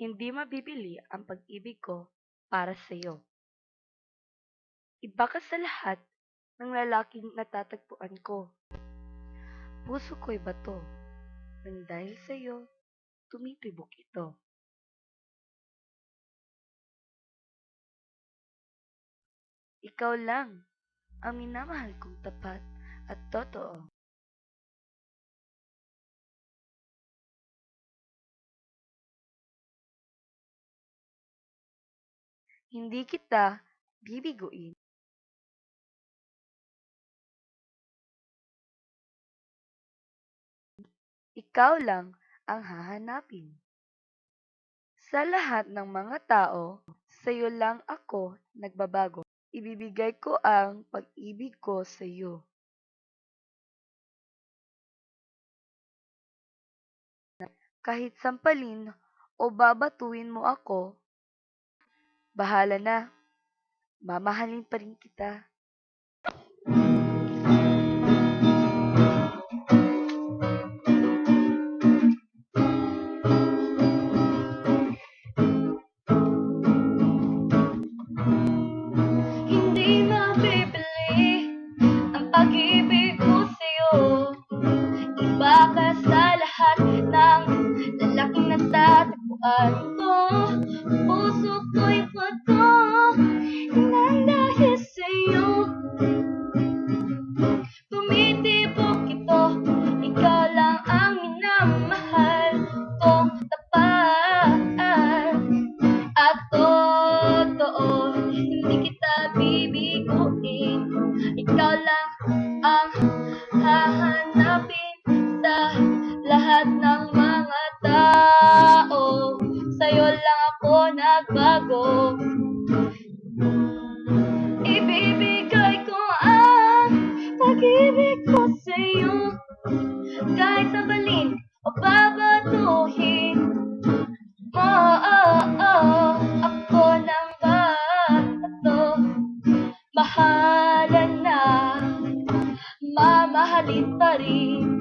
Hindi mabibili ang pag-ibig ko para sa'yo. Iba ka sa lahat ng lalaking natatagpuan ko. Puso ko'y bato, nang dahil sa'yo, tumitibok ito. Ikaw lang ang minamahal kong tapat at totoo. Hindi kita bibiguin. Ikaw lang ang hahanapin. Sa lahat ng mga tao, sa'yo lang ako nagbabago. Ibibigay ko ang pag-ibig ko sa'yo. Kahit sampalin o babatuin mo ako, bahala na, mamahalin pa rin kita. Hindi mabibili ang pag-ibig ko sa'yo. Iba ka sa lahat ng lalaking natatagpuan ko. Puso ko'y bato, nang dahil sa'yo, tumitibok ito. Ikaw lang ang minamahal kong tapat at totoo. Hindi kita bibiguin. Ikaw lang ang hahanapin sa lahat ng mga tao. Sa'yo lang ako nagbago. Ibibigay ko ang pag-ibig ko sa'yo. Kahit sabalin o babatuhin mo, ako ng bato. Mahalan na, mamahalin pa rin.